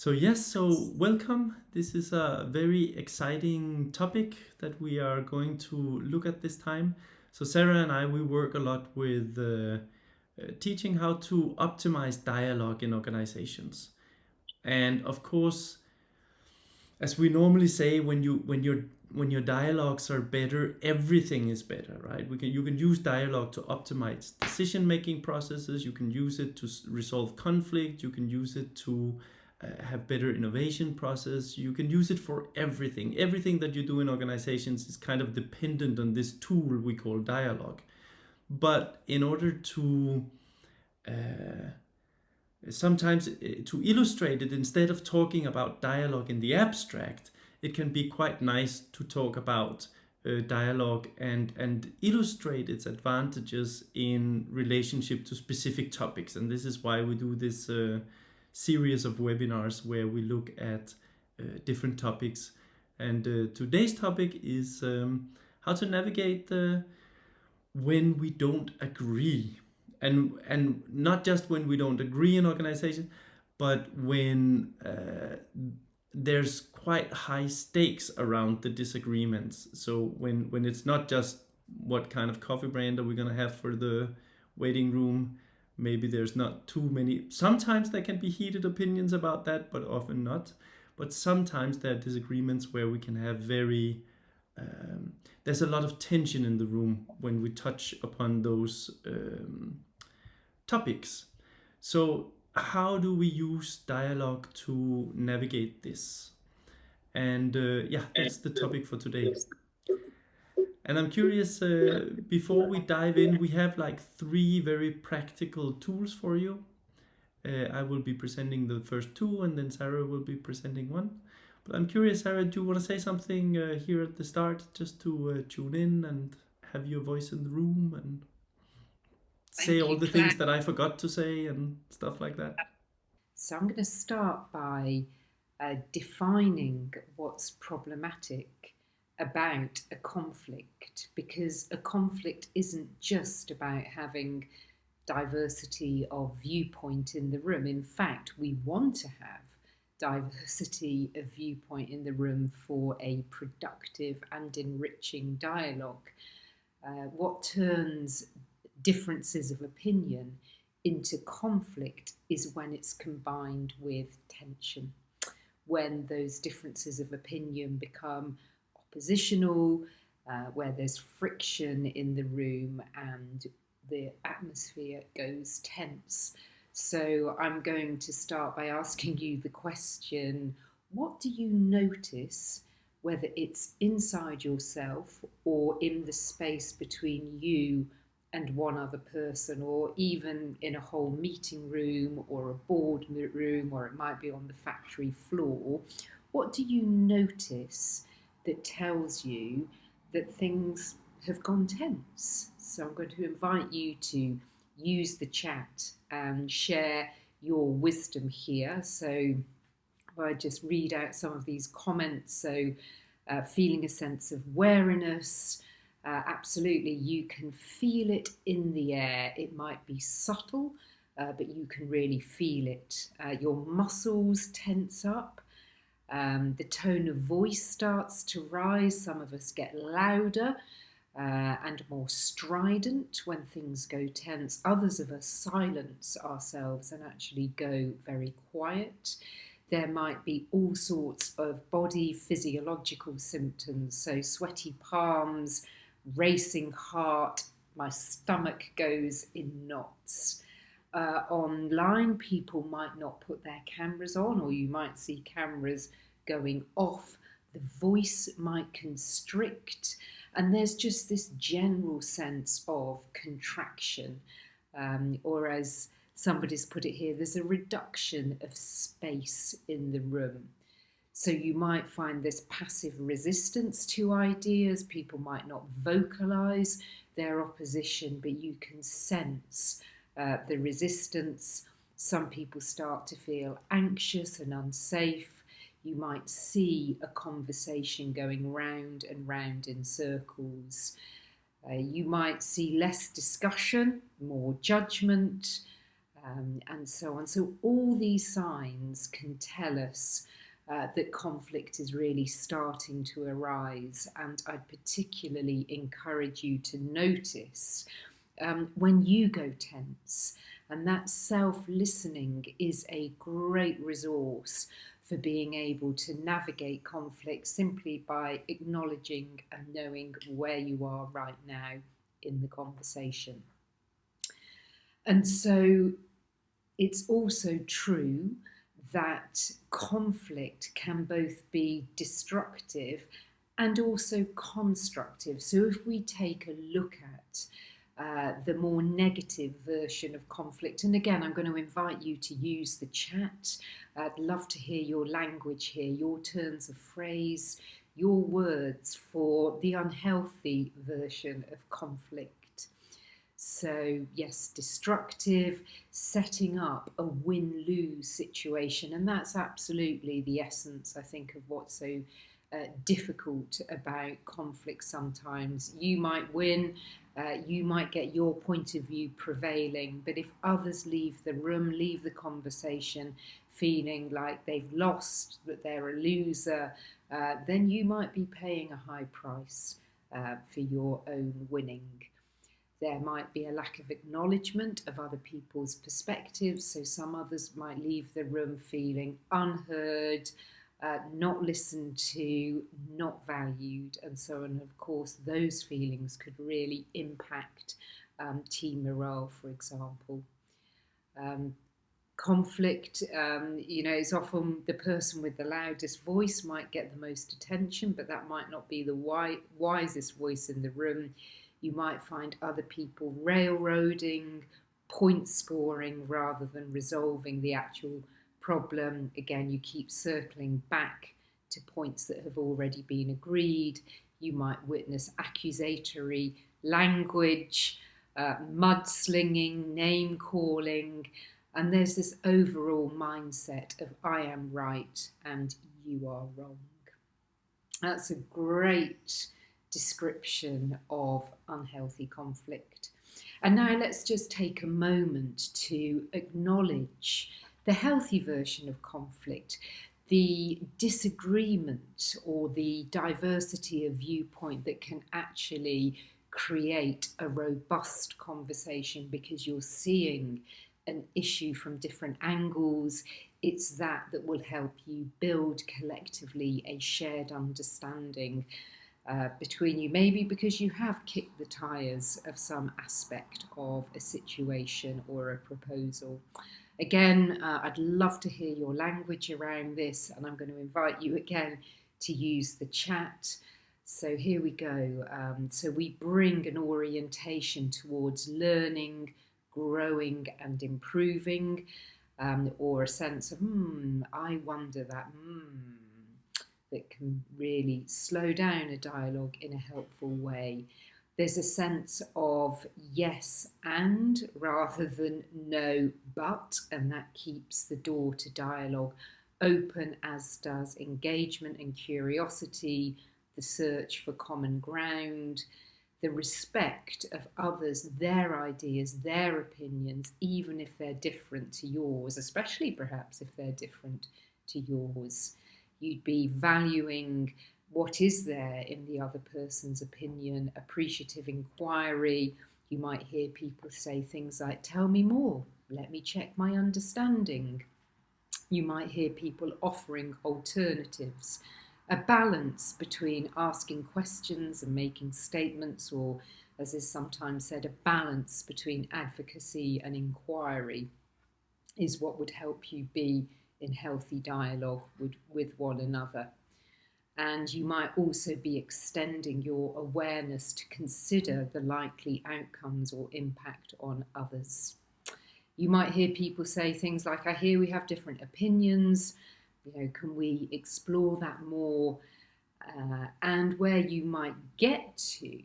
So welcome. This is a very exciting topic that we are going to look at this time. So Sarah and I, we work a lot with teaching how to optimize dialogue in organizations. And of course, as we normally say, when your dialogues are better, everything is better, right? You can use dialogue to optimize decision making processes. You can use it to resolve conflict. You can use it to have better innovation process. You can use it for everything. Everything that you do in organizations is kind of dependent on this tool we call dialogue. But in order to uh, sometimes to illustrate it, instead of talking about dialogue in the abstract, it can be quite nice to talk about dialogue and illustrate its advantages in relationship to specific topics. And this is why we do this series of webinars where we look at different topics. And today's topic is how to navigate when we don't agree, and not just when we don't agree in organization, but when there's quite high stakes around the disagreements. So when it's not just what kind of coffee brand are we going to have for the waiting room, maybe there's not too many. Sometimes there can be heated opinions about that, but often not. But sometimes there are disagreements where we can have very there's a lot of tension in the room when we touch upon those topics. So how do we use dialogue to navigate this? And yeah, that's the topic for today. And I'm curious, before we dive in, we have like 3 very practical tools for you. I will be presenting the first 2, and then Sarah will be presenting 1. But I'm curious, Sarah, do you want to say something here at the start, just to tune in and have your voice in the room and say Thank all you, the Claire. things that I forgot to say and stuff like that? So I'm going to start by defining what's problematic about a conflict, because a conflict isn't just about having diversity of viewpoint in the room. In fact, we want to have diversity of viewpoint in the room for a productive and enriching dialogue. What turns differences of opinion into conflict is when it's combined with tension, when those differences of opinion become oppositional, where there's friction in the room and the atmosphere goes tense. So I'm going to start by asking you the question, what do you notice, whether it's inside yourself or in the space between you and one other person, or even in a whole meeting room or a board room, or it might be on the factory floor? What do you notice that tells you that things have gone tense? So I'm going to invite you to use the chat and share your wisdom here. So I just read out some of these comments. So feeling a sense of wariness. Absolutely, you can feel it in the air. It might be subtle, but you can really feel it. Your muscles tense up. The tone of voice starts to rise. Some of us get louder and more strident when things go tense. Others of us silence ourselves and actually go very quiet. There might be all sorts of body physiological symptoms, so sweaty palms, racing heart, my stomach goes in knots. Online, people might not put their cameras on, or you might see cameras going off. The voice might constrict, and there's just this general sense of contraction, or as somebody's put it here, there's a reduction of space in the room. So you might find this passive resistance to ideas. People might not vocalize their opposition, but you can sense the resistance. Some people start to feel anxious and unsafe. You might see a conversation going round and round in circles. You might see less discussion, more judgment. and so on. So all these signs can tell us that conflict is really starting to arise, and I'd particularly encourage you to notice when you go tense. And that self-listening is a great resource for being able to navigate conflict simply by acknowledging and knowing where you are right now in the conversation. And so it's also true that conflict can both be destructive and also constructive. So if we take a look at the more negative version of conflict, and again, I'm going to invite you to use the chat. I'd love to hear your language here, your turns of phrase, your words for the unhealthy version of conflict. So yes, destructive, setting up a win-lose situation, and that's absolutely the essence, I think, of what's so difficult about conflict sometimes. You might win, you might get your point of view prevailing, but if others leave the room, leave the conversation feeling like they've lost, that they're a loser, then you might be paying a high price for your own winning. There might be a lack of acknowledgement of other people's perspectives, so some others might leave the room feeling unheard, not listened to, not valued, and so on. Of course, those feelings could really impact team morale, for example. Conflict, is often the person with the loudest voice might get the most attention, but that might not be the wisest voice in the room. You might find other people railroading, point scoring rather than resolving the actual problem. Again, you keep circling back to points that have already been agreed. You might witness accusatory language, mudslinging, name calling, and there's this overall mindset of I am right and you are wrong. That's a great description of unhealthy conflict. And now let's just take a moment to acknowledge the healthy version of conflict, the disagreement or the diversity of viewpoint that can actually create a robust conversation because you're seeing an issue from different angles. It's that will help you build collectively a shared understanding between you, maybe because you have kicked the tires of some aspect of a situation or a proposal. Again, I'd love to hear your language around this, and I'm going to invite you again to use the chat. So here we go. So we bring an orientation towards learning, growing and improving, or a sense of, I wonder that, that can really slow down a dialogue in a helpful way. There's a sense of yes and rather than no but, and that keeps the door to dialogue open, as does engagement and curiosity, the search for common ground, the respect of others, their ideas, their opinions, even if they're different to yours, especially perhaps if they're different to yours. You'd be valuing what is there in the other person's opinion, appreciative inquiry. You might hear people say things like, tell me more, let me check my understanding. You might hear people offering alternatives, a balance between asking questions and making statements, or, as is sometimes said, a balance between advocacy and inquiry is what would help you be in healthy dialogue with one another. And you might also be extending your awareness to consider the likely outcomes or impact on others. You might hear people say things like, I hear we have different opinions, can we explore that more? And where you might get to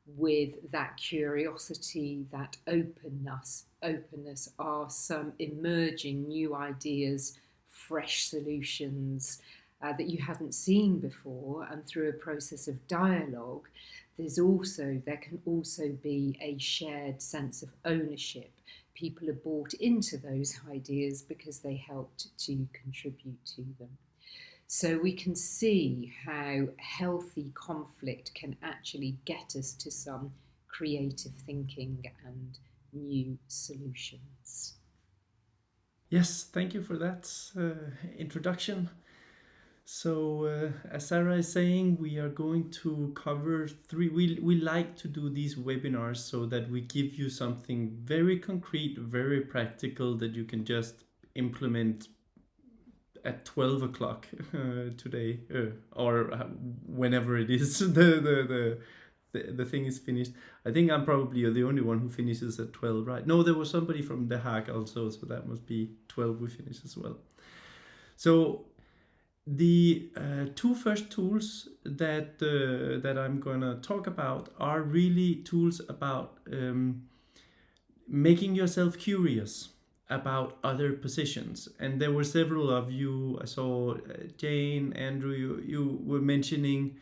with that curiosity, that openness are some emerging new ideas, fresh solutions that you hadn't seen before. And through a process of dialogue, there can also be a shared sense of ownership people are bought into those ideas because they helped to contribute to them. So we can see how healthy conflict can actually get us to some creative thinking and new solutions. Yes, thank you for that introduction. So, as Sarah is saying, we are going to cover three. We like to do these webinars so that we give you something very concrete, very practical that you can just implement at 12 o'clock today, or whenever it is the thing is finished. I think I'm probably the only one who finishes at 12, right? No, there was somebody from The Hague also, so that must be 12 we finish as well. So the two first tools that I'm gonna talk about are really tools about making yourself curious about other positions. And there were several of you, I saw Jane, Andrew, you were mentioning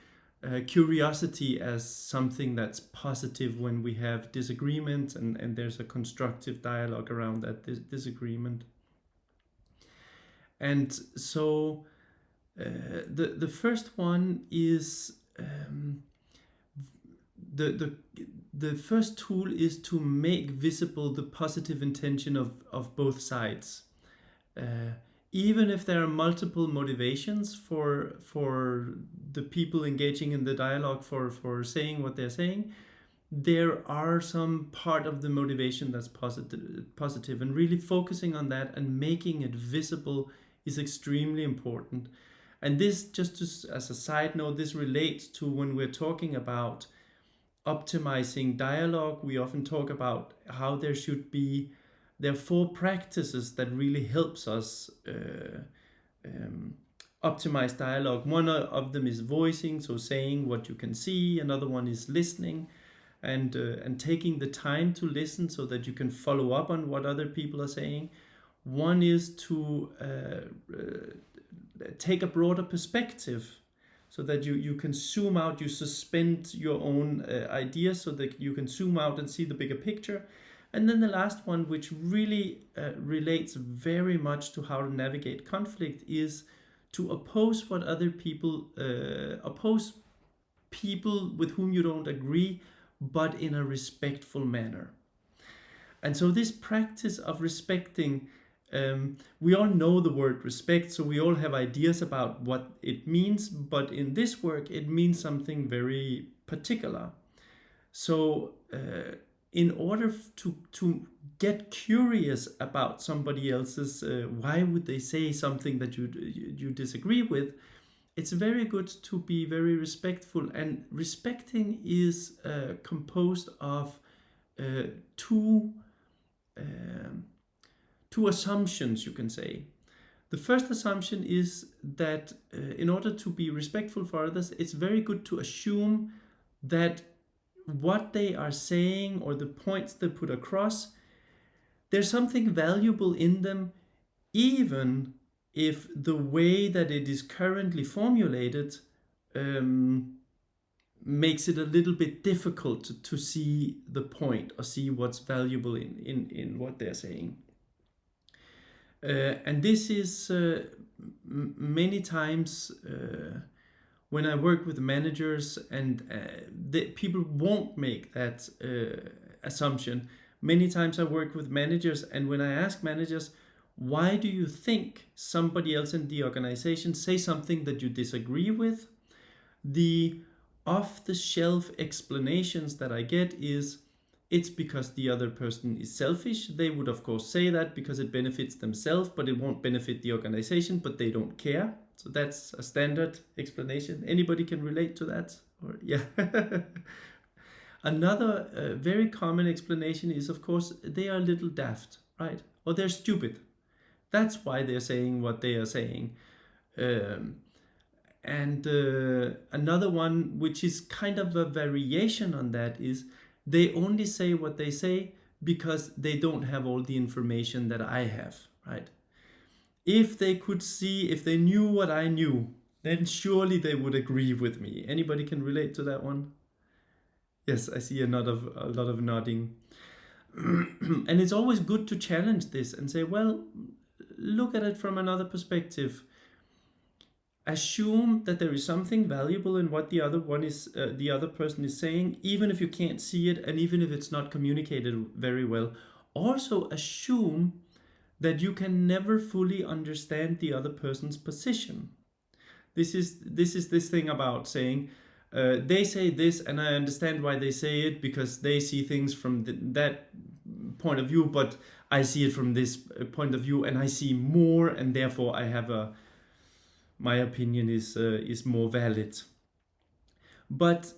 curiosity as something that's positive when we have disagreement, and there's a constructive dialogue around that disagreement. And so the first one is the first tool is to make visible the positive intention of both sides. Even if there are multiple motivations for the people engaging in the dialogue for saying what they're saying, there are some part of the motivation that's positive, and really focusing on that and making it visible is extremely important. And this, just as a side note, this relates to when we're talking about optimizing dialogue. We often talk about how there are 4 practices that really helps us optimize dialogue. One of them is voicing, so saying what you can see. Another one is listening, and taking the time to listen so that you can follow up on what other people are saying. One is to take a broader perspective, so that you can zoom out, you suspend your own ideas so that you can zoom out and see the bigger picture. And then the last one, which really relates very much to how to navigate conflict, is to oppose what other people, oppose people with whom you don't agree, but in a respectful manner. And so this practice of respecting, we all know the word respect, so we all have ideas about what it means, but in this work it means something very particular. So in order to get curious about somebody else's, why would they say something that you disagree with, it's very good to be very respectful. And respecting is composed of two assumptions, you can say. The first assumption is that in order to be respectful for others, it's very good to assume that what they are saying or the points they put across, there's something valuable in them, even if the way that it is currently formulated makes it a little bit difficult to see the point or see what's valuable in what they're saying. And this is many times when I work with managers, and people won't make that assumption. Many times I work with managers, and when I ask managers, why do you think somebody else in the organization say something that you disagree with? The off-the-shelf explanations that I get is, it's because the other person is selfish. They would of course say that because it benefits themselves, but it won't benefit the organization, but they don't care. So that's a standard explanation. Anybody can relate to that? Or yeah. Another very common explanation is, of course, they are a little daft, right? Or they're stupid. That's why they're saying what they are saying. And another one, which is kind of a variation on that, is they only say what they say because they don't have all the information that I have, right? If they could see, if they knew what I knew, then surely they would agree with me. Anybody can relate to that one? Yes, I see a lot of nodding. And it's always good to challenge this and say, well, look at it from another perspective. Assume that there is something valuable in what the other person is saying, even if you can't see it and even if it's not communicated very well. Also assume that you can never fully understand the other person's position. This is this thing about saying, they say this and I understand why they say it because they see things from that point of view, but I see it from this point of view and I see more, and therefore I have my opinion is more valid. But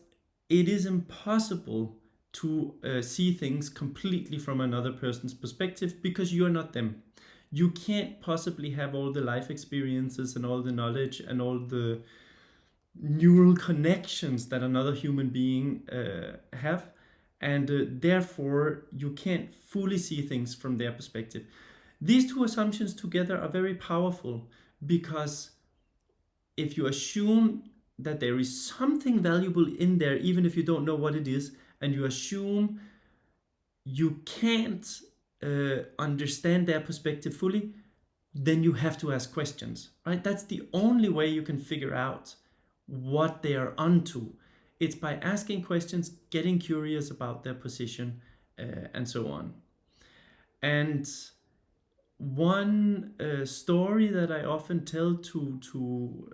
it is impossible to see things completely from another person's perspective because you're not them. You can't possibly have all the life experiences and all the knowledge and all the neural connections that another human being have, and therefore you can't fully see things from their perspective. These two assumptions together are very powerful because if you assume that there is something valuable in there, even if you don't know what it is, and you assume you can't understand their perspective fully, then you have to ask questions, right? That's the only way you can figure out what they are onto. It's by asking questions, getting curious about their position, and so on. And one story that I often tell to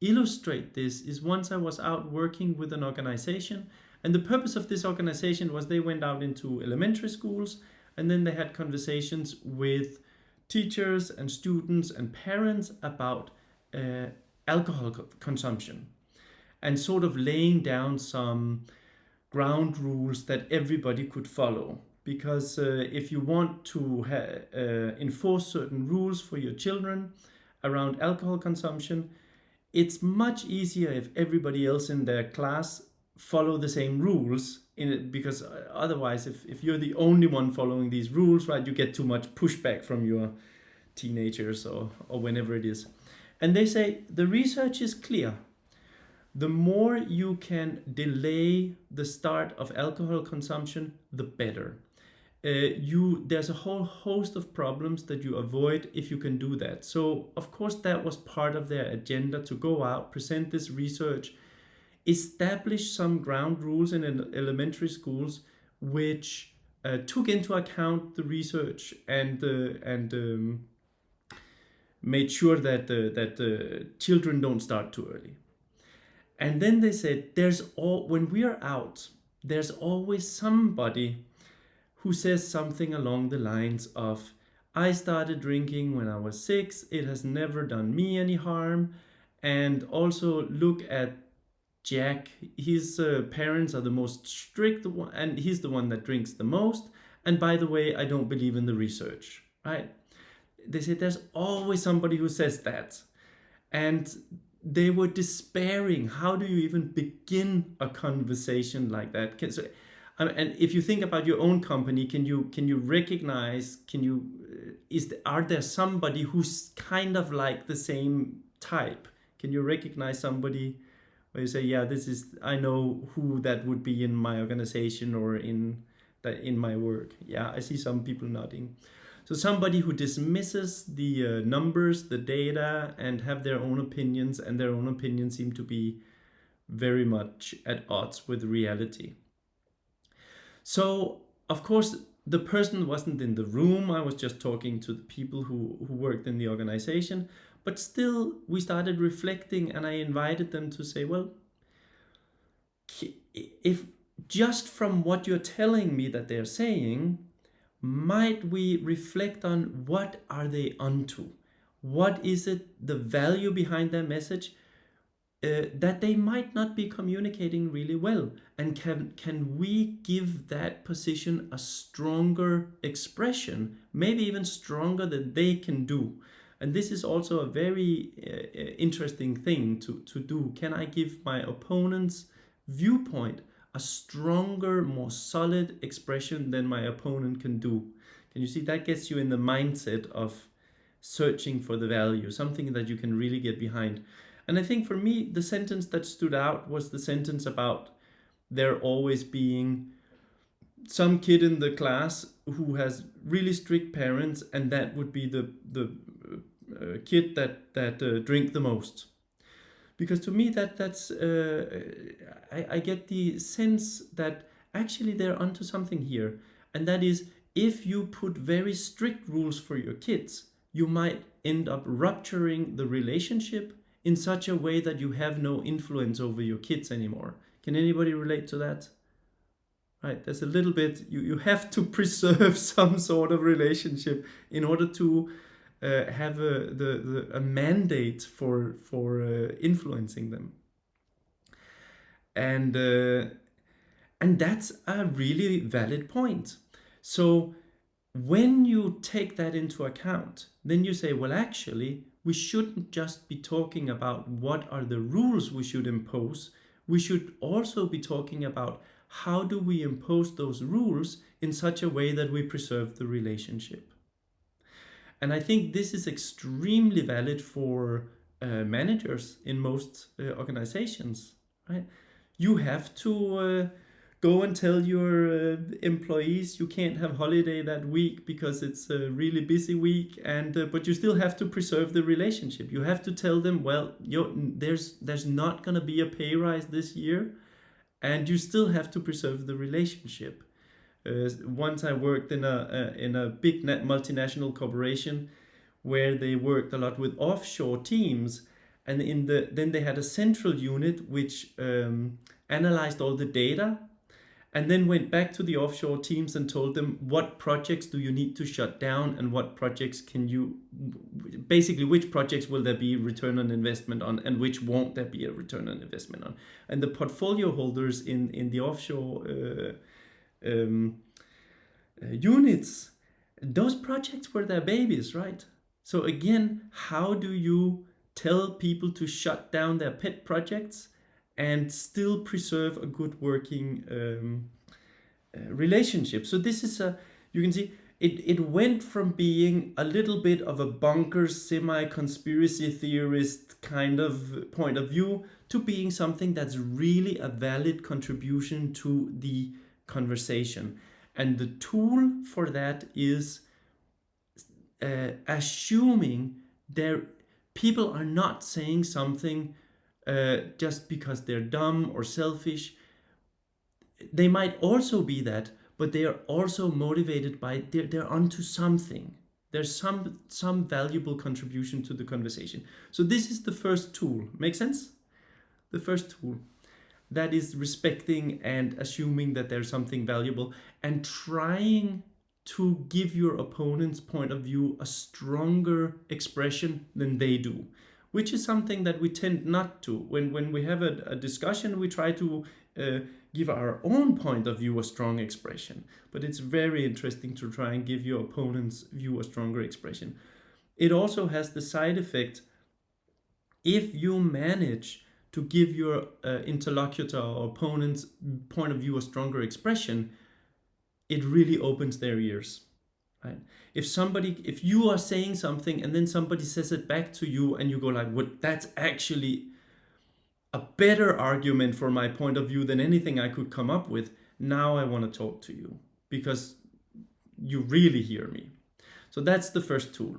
illustrate this is once I was out working with an organization, and the purpose of this organization was they went out into elementary schools and then they had conversations with teachers and students and parents about alcohol consumption, and sort of laying down some ground rules that everybody could follow. Because if you want to enforce certain rules for your children around alcohol consumption, it's much easier if everybody else in their class follow the same rules in it, because otherwise if you're the only one following these rules, right, you get too much pushback from your teenagers or whenever it is. And they say the research is clear. The more you can delay the start of alcohol consumption, the better. There's a whole host of problems that you avoid if you can do that. So of course that was part of their agenda, to go out, present this research, establish some ground rules in elementary schools which took into account the research and made sure that children don't start too early. And then they said, when we are out, there's always somebody who says something along the lines of, I started drinking when I was 6, it has never done me any harm. And also look at Jack, his parents are the most strict one, and he's the one that drinks the most. And by the way, I don't believe in the research, right? They said there's always somebody who says that. And they were despairing. How do you even begin a conversation like that? And if you think about your own company, can you recognize? Are there somebody who's kind of like the same type? Can you recognize somebody where you say, yeah, I know who that would be in my organization or in my work? Yeah, I see some people nodding. So somebody who dismisses the numbers, the data, and have their own opinions, and their own opinions seem to be very much at odds with reality. So, of course, the person wasn't in the room. I was just talking to the people who worked in the organization. But still, we started reflecting, and I invited them to say, well, if just from what you're telling me that they're saying, might we reflect on what are they onto? What is it, the value behind their message that they might not be communicating really well? And can we give that position a stronger expression, maybe even stronger than they can do? And this is also a very interesting thing to do. Can I give my opponent's viewpoint a stronger, more solid expression than my opponent can do? Can you see that gets you in the mindset of searching for the value, something that you can really get behind? And I think for me, the sentence that stood out was the sentence about there always being some kid in the class who has really strict parents, and that would be the kid that drink the most. Because to me that's I get the sense that actually they're onto something here, and that is, if you put very strict rules for your kids, you might end up rupturing the relationship in such a way that you have no influence over your kids anymore. Can anybody relate to that? Right, there's a little bit, you have to preserve some sort of relationship in order to have a mandate for influencing them, and that's a really valid point. So when you take that into account, then you say, well, actually, we shouldn't just be talking about what are the rules we should impose. We should also be talking about how do we impose those rules in such a way that we preserve the relationship. And I think this is extremely valid for managers in most organizations, right? You have to go and tell your employees you can't have holiday that week because it's a really busy week, and but you still have to preserve the relationship. You have to tell them, well, there's not going to be a pay rise this year, and you still have to preserve the relationship. Once I worked in a big multinational corporation where they worked a lot with offshore teams, and then they had a central unit which analyzed all the data, and then went back to the offshore teams and told them what projects do you need to shut down, and what projects can you, basically which projects will there be return on investment on, and which won't there be a return on investment on. And the portfolio holders in the offshore units, those projects were their babies, right? So again, how do you tell people to shut down their pet projects and still preserve a good working relationship? So this is you can see, it went from being a little bit of a bonkers semi-conspiracy theorist kind of point of view to being something that's really a valid contribution to the conversation. And the tool for that is assuming people are not saying something just because they're dumb or selfish. They might also be that, but they are also motivated by they're onto something. There's some valuable contribution to the conversation. So this is the first tool. Make sense? The first tool. That is respecting and assuming that there's something valuable, and trying to give your opponent's point of view a stronger expression than they do, which is something that we tend not to. When we have a discussion, we try to give our own point of view a strong expression, but it's very interesting to try and give your opponent's view a stronger expression. It also has the side effect, if you manage to give your interlocutor or opponent's point of view a stronger expression, it really opens their ears, right? If you are saying something and then somebody says it back to you, and you go like, "What? That's actually a better argument for my point of view than anything I could come up with. Now I want to talk to you because you really hear me." So that's the first tool.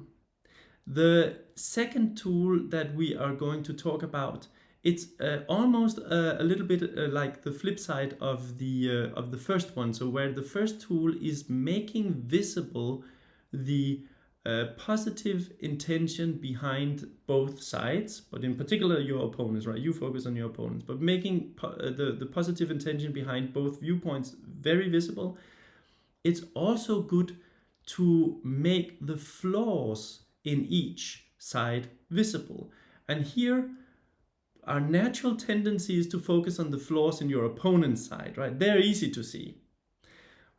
The second tool that we are going to talk about, it's almost a little bit like the flip side of the first one. So where the first tool is making visible the positive intention behind both sides, but in particular your opponents, right? You focus on your opponents, but making the positive intention behind both viewpoints very visible. It's also good to make the flaws in each side visible. And here, our natural tendency is to focus on the flaws in your opponent's side, right? They're easy to see.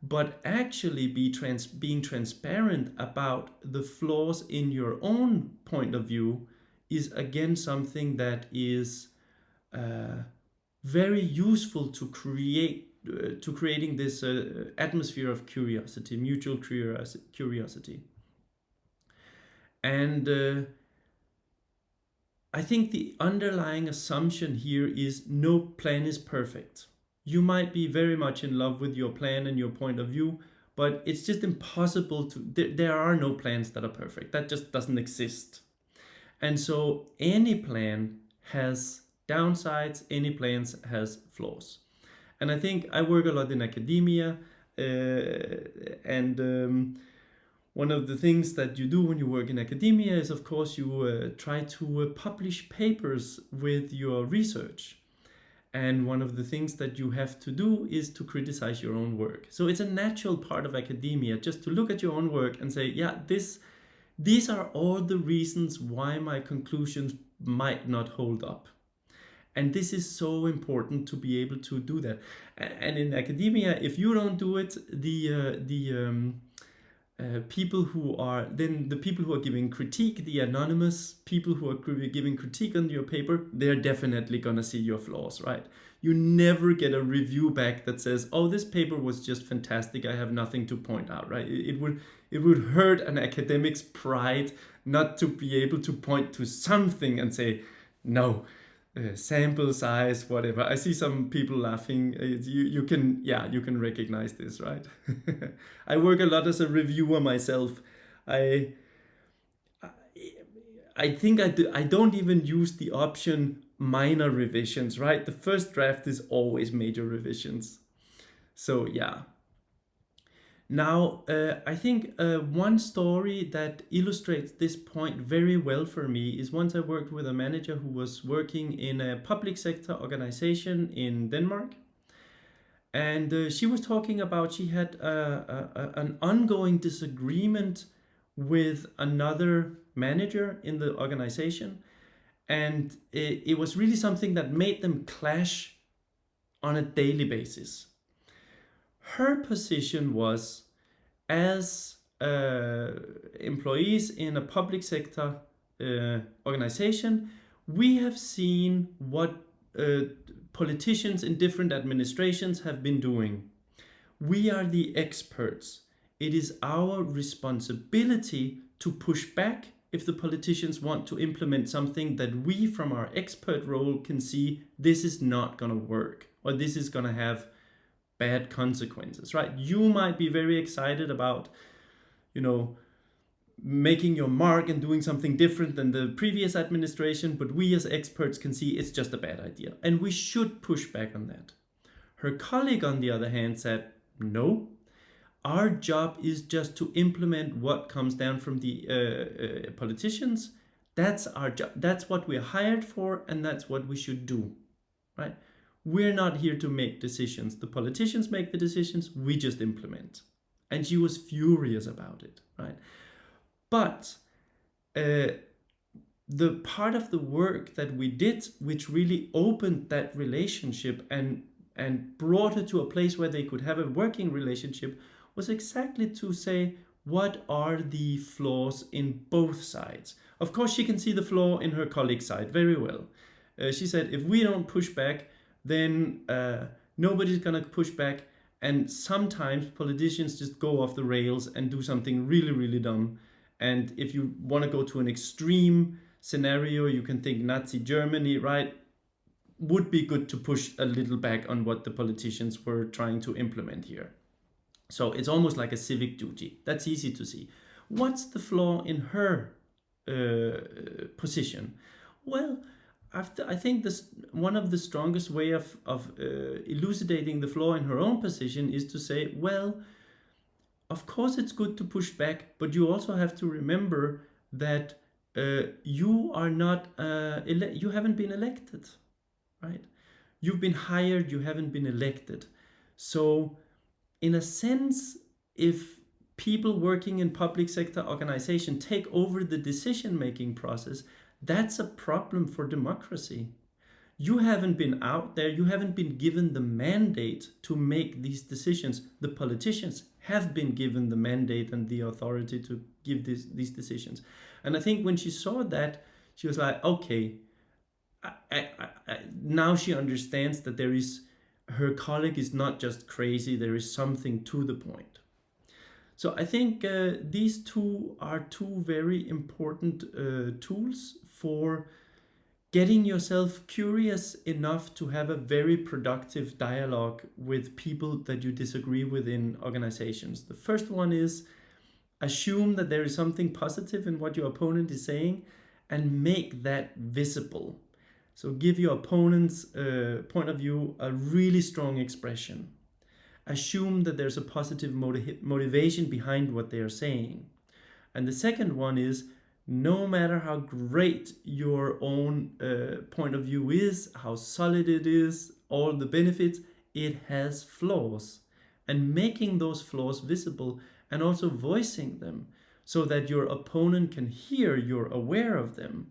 But actually being transparent about the flaws in your own point of view is again something that is very useful to creating this atmosphere of curiosity, mutual curiosity. And I think the underlying assumption here is no plan is perfect. You might be very much in love with your plan and your point of view, but it's just impossible to, there are no plans that are perfect. That just doesn't exist. And so any plan has downsides, any plans has flaws. And I think I work a lot in academia, and one of the things that you do when you work in academia is, of course, you try to publish papers with your research. And one of the things that you have to do is to criticize your own work. So it's a natural part of academia just to look at your own work and say, yeah, these are all the reasons why my conclusions might not hold up. And this is so important to be able to do that. And in academia, if you don't do it, the people who are giving critique, the anonymous people who are giving critique on your paper, they're definitely gonna see your flaws, right? You never get a review back that says, oh, this paper was just fantastic, I have nothing to point out, right? It would hurt an academic's pride not to be able to point to something and say, no, sample size, whatever. I see some people laughing. You can recognize this, right? I work a lot as a reviewer myself. I think I don't even use the option minor revisions, right? The first draft is always major revisions. So yeah. Now, I think one story that illustrates this point very well for me is once I worked with a manager who was working in a public sector organization in Denmark. And she was talking about she had an ongoing disagreement with another manager in the organization. And it was really something that made them clash on a daily basis. Her position was, as employees in a public sector organization, we have seen what politicians in different administrations have been doing. We are the experts. It is our responsibility to push back if the politicians want to implement something that we from our expert role can see this is not going to work, or this is going to have bad consequences, right? You might be very excited about, making your mark and doing something different than the previous administration, but we as experts can see it's just a bad idea, and we should push back on that. Her colleague, on the other hand, said, no, our job is just to implement what comes down from the politicians. That's our job. That's what we're hired for, and that's what we should do, right? We're not here to make decisions. The politicians make the decisions, we just implement. And she was furious about it, right? But the part of the work that we did, which really opened that relationship and brought her to a place where they could have a working relationship, was exactly to say, what are the flaws in both sides? Of course, she can see the flaw in her colleague's side very well. She said, if we don't push back, then nobody's going to push back. And sometimes politicians just go off the rails and do something really, really dumb. And if you want to go to an extreme scenario, you can think Nazi Germany, right? Would be good to push a little back on what the politicians were trying to implement here. So it's almost like a civic duty. That's easy to see. What's the flaw in her position? Well, I think this one of the strongest way of elucidating the flaw in her own position is to say, well, of course it's good to push back, but you also have to remember that you are not you haven't been elected, right? You've been hired, you haven't been elected. So in a sense, if people working in public sector organization take over the decision-making process, that's a problem for democracy. You haven't been out there, you haven't been given the mandate to make these decisions. The politicians have been given the mandate and the authority to give these decisions. And I think when she saw that, she was like, okay, now she understands that her colleague is not just crazy, there is something to the point. So I think these two are two very important tools for getting yourself curious enough to have a very productive dialogue with people that you disagree with in organizations. The first one is assume that there is something positive in what your opponent is saying and make that visible. So give your opponent's point of view a really strong expression. Assume that there's a positive motivation behind what they are saying. And the second one is, no matter how great your own point of view is, how solid it is, all the benefits, it has flaws. And making those flaws visible and also voicing them so that your opponent can hear you're aware of them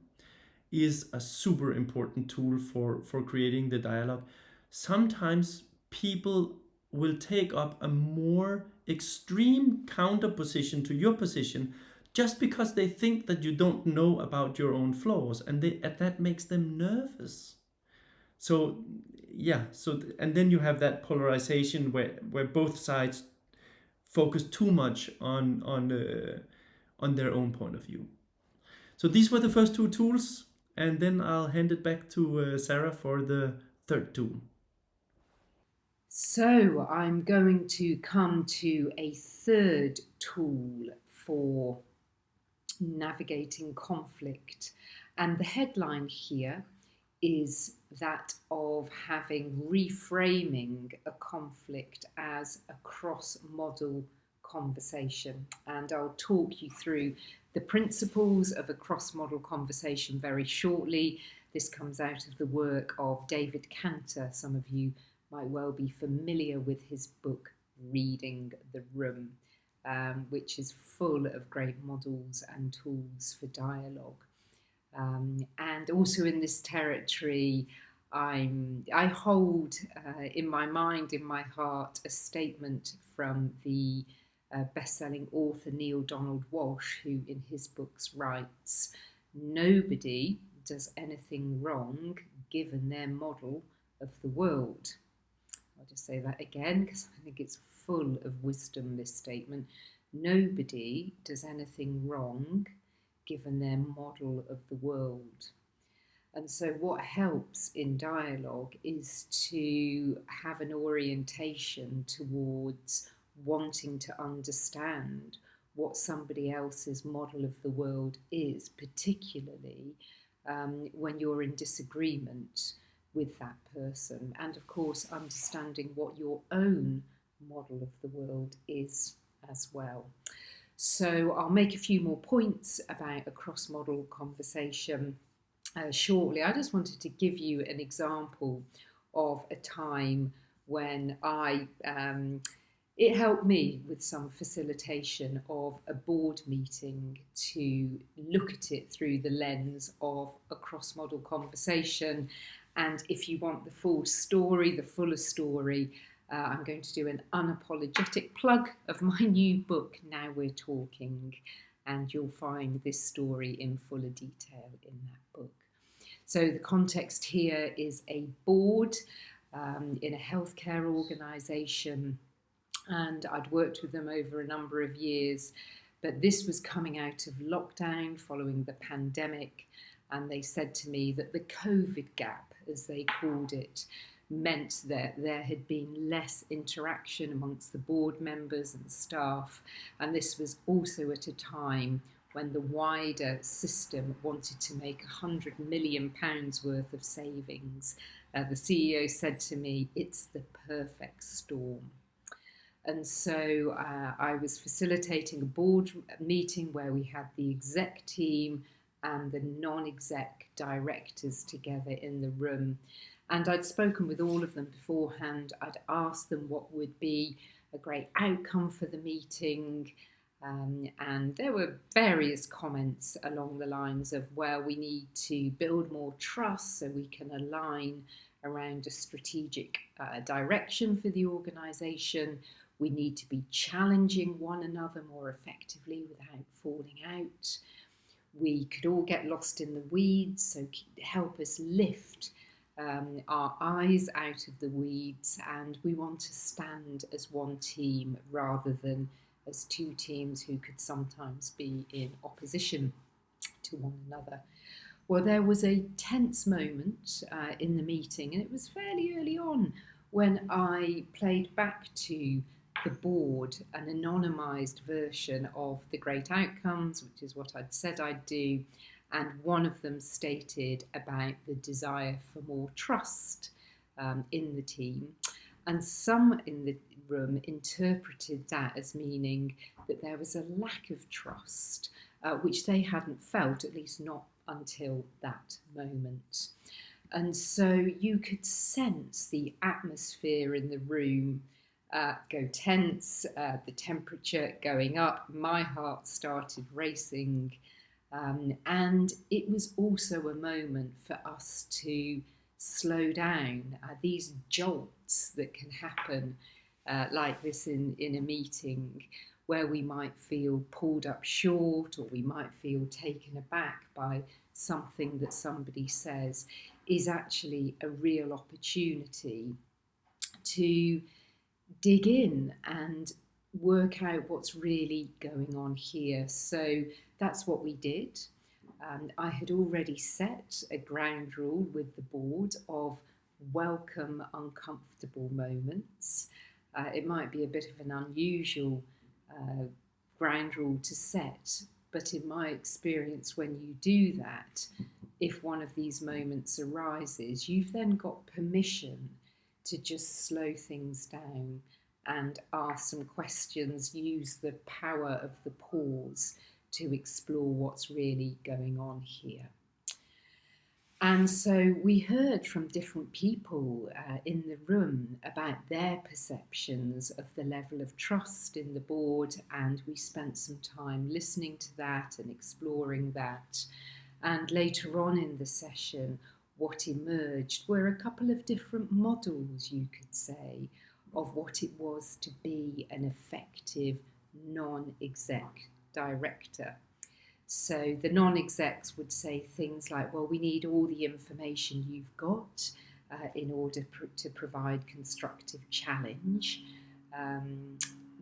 is a super important tool for creating the dialogue. Sometimes people will take up a more extreme counter position to your position just because they think that you don't know about your own flaws, and that makes them nervous. So yeah, and then you have that polarization where both sides focus too much on their own point of view. So these were the first two tools, and then I'll hand it back to Sarah for the third tool. So I'm going to come to a third tool for navigating conflict. And the headline here is that of having reframing a conflict as a cross-model conversation. And I'll talk you through the principles of a cross-model conversation very shortly. This comes out of the work of David Cantor. Some of you might well be familiar with his book, Reading the Room, which is full of great models and tools for dialogue. And also in this territory, I hold in my mind, in my heart, a statement from the best-selling author Neil Donald Walsh, who in his books writes, "Nobody does anything wrong given their model of the world." I'll just say that again because I think it's full of wisdom, this statement. Nobody does anything wrong given their model of the world. And so what helps in dialogue is to have an orientation towards wanting to understand what somebody else's model of the world is, particularly when you're in disagreement with that person, and of course understanding what your own model of the world is as well. So I'll make a few more points about a cross-model conversation shortly. I just wanted to give you an example of a time when it helped me with some facilitation of a board meeting to look at it through the lens of a cross-model conversation. And if you want the full story, the fuller story, I'm going to do an unapologetic plug of my new book, Now We're Talking, and you'll find this story in fuller detail in that book. So the context here is a board in a healthcare organisation, and I'd worked with them over a number of years, but this was coming out of lockdown following the pandemic, and they said to me that the COVID gap, as they called it, meant that there had been less interaction amongst the board members and staff, and this was also at a time when the wider system wanted to make £100 million worth of savings. The CEO said to me, "It's the perfect storm." And so I was facilitating a board meeting where we had the exec team and the non-exec directors together in the room. And I'd spoken with all of them beforehand. I'd asked them what would be a great outcome for the meeting. And there were various comments along the lines of, well, we need to build more trust so we can align around a strategic direction for the organisation. We need to be challenging one another more effectively without falling out. We could all get lost in the weeds, so help us lift our eyes out of the weeds, and we want to stand as one team rather than as two teams who could sometimes be in opposition to one another. Well, there was a tense moment in the meeting, and it was fairly early on when I played back to the board an anonymised version of the great outcomes, which is what I'd said I'd do. And one of them stated about the desire for more trust in the team. And some in the room interpreted that as meaning that there was a lack of trust, which they hadn't felt, at least not until that moment. And so you could sense the atmosphere in the room go tense, the temperature going up, my heart started racing. And it was also a moment for us to slow down. These jolts that can happen like this in a meeting, where we might feel pulled up short, or we might feel taken aback by something that somebody says, is actually a real opportunity to dig in and work out what's really going on here. So that's what we did. I had already set a ground rule with the board of welcome uncomfortable moments. It might be a bit of an unusual ground rule to set, but in my experience, when you do that, if one of these moments arises, you've then got permission to just slow things down and ask some questions, use the power of the pause to explore what's really going on here. And so we heard from different people in the room about their perceptions of the level of trust in the board, and we spent some time listening to that and exploring that. And later on in the session, what emerged were a couple of different models, you could say, of what it was to be an effective non-exec director. So the non-execs would say things like, well, we need all the information you've got in order to provide constructive challenge.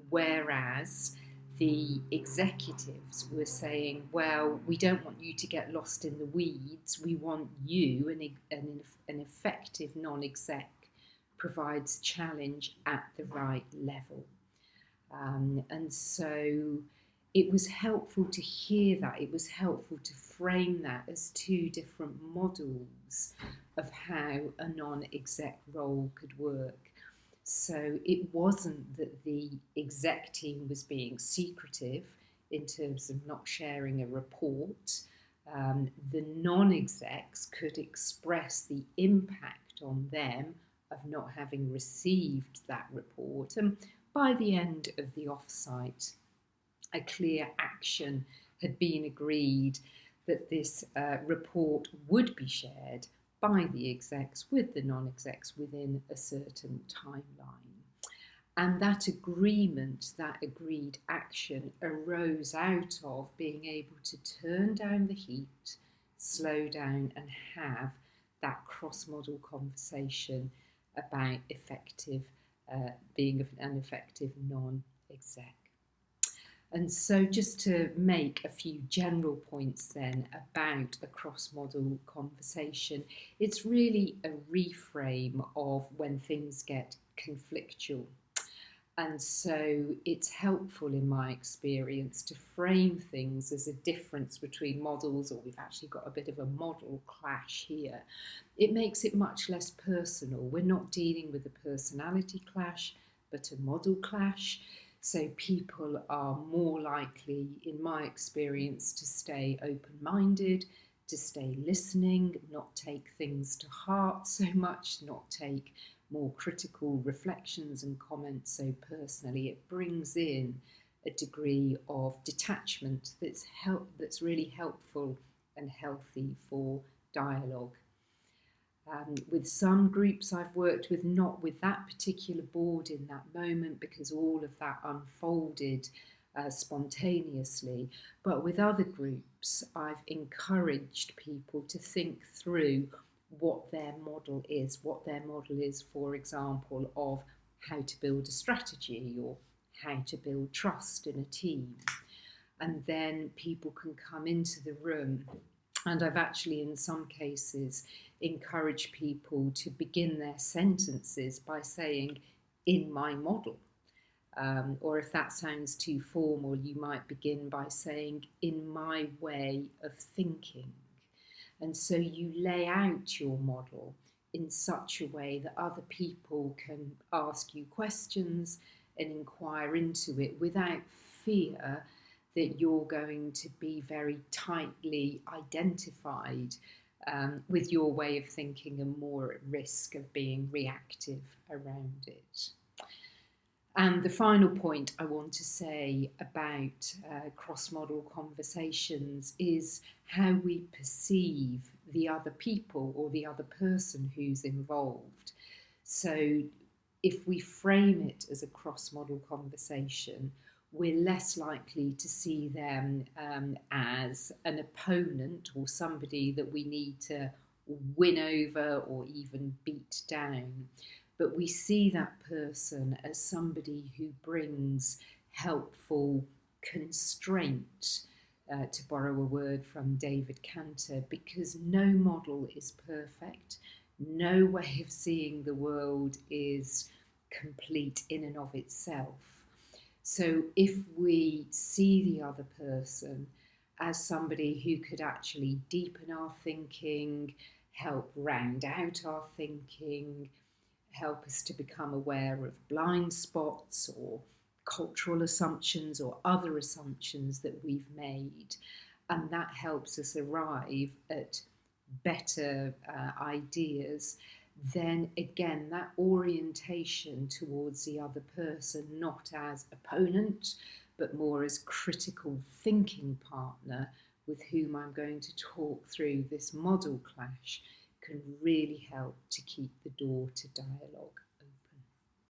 Whereas the executives were saying, well, we don't want you to get lost in the weeds. We want you, an effective non-exec, provides challenge at the right level. And so it was helpful to hear that. It was helpful to frame that as two different models of how a non-exec role could work. So it wasn't that the exec team was being secretive in terms of not sharing a report. The non-execs could express the impact on them of not having received that report. And by the end of the offsite, a clear action had been agreed that this report would be shared by the execs with the non-execs within a certain timeline. And that agreement, that agreed action, arose out of being able to turn down the heat, slow down, and have that cross-model conversation about being an effective non-exec. And so just to make a few general points then about a cross-model conversation, it's really a reframe of when things get conflictual. And so it's helpful in my experience to frame things as a difference between models, or we've actually got a bit of a model clash here. It makes it much less personal. We're not dealing with a personality clash, but a model clash. So people are more likely, in my experience, to stay open-minded, to stay listening, not take things to heart so much, not take more critical reflections and comments so personally. It brings in a degree of detachment that's really helpful and healthy for dialogue. With some groups I've worked with, not with that particular board in that moment, because all of that unfolded spontaneously, but with other groups I've encouraged people to think through what their model is, for example, of how to build a strategy or how to build trust in a team. And then people can come into the room And I've actually, in some cases, encouraged people to begin their sentences by saying, in my model. Or if that sounds too formal, you might begin by saying, in my way of thinking. And so you lay out your model in such a way that other people can ask you questions and inquire into it without fear that you're going to be very tightly identified with your way of thinking and more at risk of being reactive around it. And the final point I want to say about cross-model conversations is how we perceive the other people or the other person who's involved. So if we frame it as a cross-model conversation, we're less likely to see them as an opponent or somebody that we need to win over or even beat down. But we see that person as somebody who brings helpful constraint, to borrow a word from David Cantor, because no model is perfect. No way of seeing the world is complete in and of itself. So if we see the other person as somebody who could actually deepen our thinking, help round out our thinking, help us to become aware of blind spots or cultural assumptions or other assumptions that we've made, and that helps us arrive at better ideas, then again that orientation towards the other person, not as opponent but more as critical thinking partner with whom I'm going to talk through this model clash, can really help to keep the door to dialogue